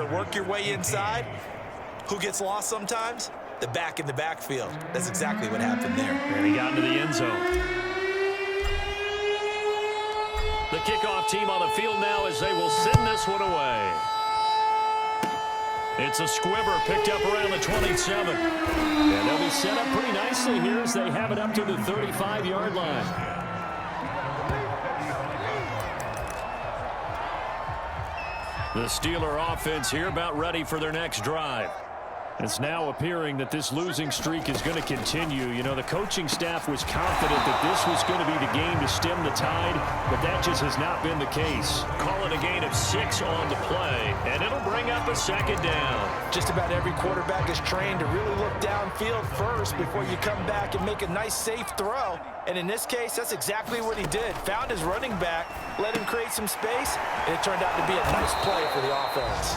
to work your way inside. Who gets lost sometimes? The back in the backfield. That's exactly what happened there. And he got into the end zone. The kickoff team on the field now as they will send this one away. It's a squibber picked up around the 27. And they'll be set up pretty nicely here as they have it up to the 35-yard line. The Steeler offense here about ready for their next drive. It's now appearing that this losing streak is going to continue. You know, the coaching staff was confident that this was going to be the game to stem the tide, but that just has not been the case. Call it a gain of 6 on the play, and it'll bring up a second down. Just about every quarterback is trained to really look downfield first before you come back and make a nice, safe throw. And in this case, that's exactly what he did. Found his running back, let him create some space, and it turned out to be a nice play for the offense.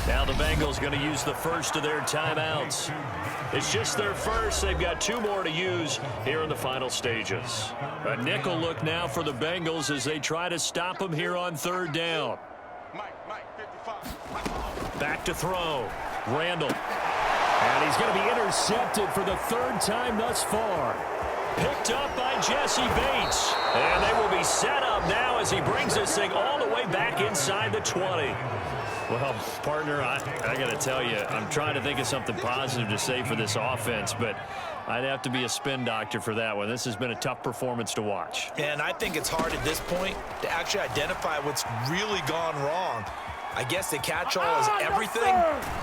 Now the Bengals going to use the first of their timeouts. It's just their first. They've got 2 more to use here in the final stages. A nickel look now for the Bengals as they try to stop them here on 3rd down. Back to throw. Randall. And he's going to be intercepted for the 3rd time thus far. Picked up by Jesse Bates. And they will be set up now as he brings this thing all the way back inside the 20. Well, partner, I got to tell you, I'm trying to think of something positive to say for this offense, but I'd have to be a spin doctor for that one. This has been a tough performance to watch. And I think it's hard at this point to actually identify what's really gone wrong. I guess the catch-all is everything.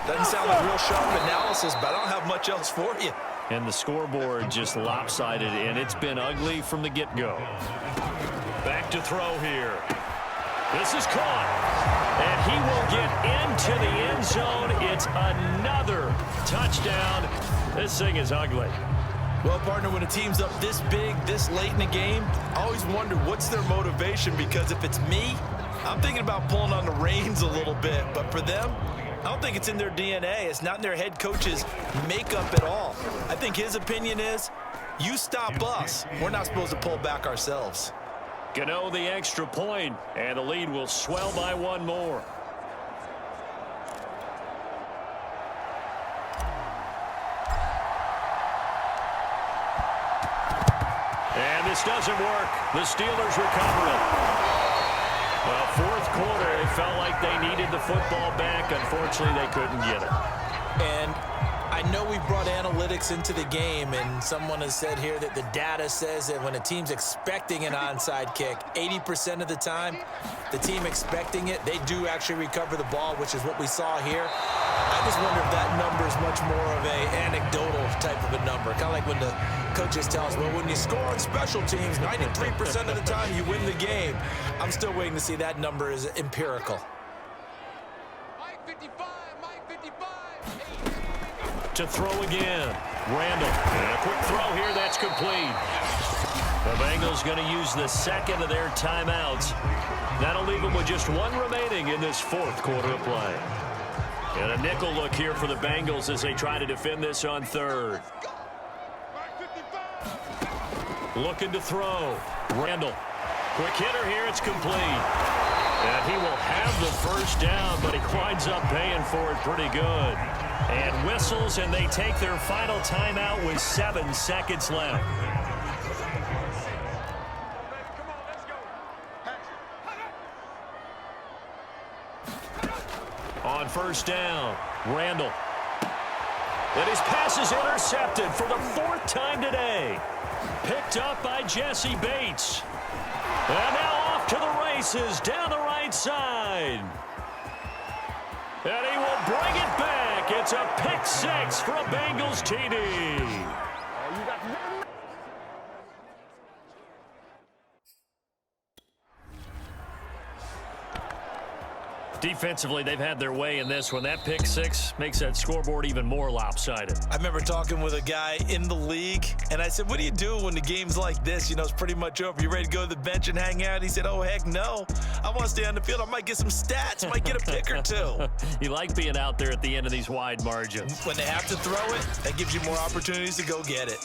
Doesn't sound like real sharp analysis, but I don't have much else for you. And the scoreboard just lopsided, and it's been ugly from the get-go. Back to throw here. This is caught. And he will get into the end zone. It's another touchdown. This thing is ugly. Well, partner, when a team's up this big, this late in the game, I always wonder what's their motivation, because if it's me, I'm thinking about pulling on the reins a little bit. But for them, I don't think it's in their DNA. It's not in their head coach's makeup at all. I think his opinion is, you stop us. We're not supposed to pull back ourselves. Gano the extra point, and the lead will swell by 1 more. And this doesn't work. The Steelers recover it. Well, 4th quarter, it felt like they needed the football back. Unfortunately, they couldn't get it. And I know we brought analytics into the game, and someone has said here that the data says that when a team's expecting an onside kick, 80% of the time, the team expecting it, they do actually recover the ball, which is what we saw here. I just wonder if that number is much more of an anecdotal type of a number. Kind of like when the coaches tell us, well, when you score on special teams, 93% of the time you win the game. I'm still waiting to see that number is empirical. To throw again. Randall. And a quick throw here. That's complete. The Bengals going to use the 2nd of their timeouts. That'll leave them with just 1 remaining in this 4th quarter of play. And a nickel look here for the Bengals as they try to defend this on 3rd. Looking to throw. Randall. Quick hitter here. It's complete. And he will have the 1st down, but he winds up paying for it pretty good. And whistles, and they take their final timeout with 7 seconds left. On 1st down, Randall. And his pass is intercepted for the 4th time today. Picked up by Jesse Bates. And now off to the races down the right side. And he will bring it back. It's a pick 6 for a Bengals TD. Defensively, they've had their way in this one. That pick 6 makes that scoreboard even more lopsided. I remember talking with a guy in the league, and I said, what do you do when the game's like this? You know, it's pretty much over. You ready to go to the bench and hang out? He said, oh, heck no. I want to stay on the field. I might get some stats. Might get a pick or 2. You like being out there at the end of these wide margins. When they have to throw it, that gives you more opportunities to go get it.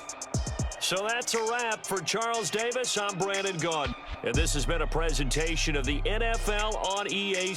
So that's a wrap for Charles Davis. I'm Brandon Gaudin. And this has been a presentation of the NFL on EA.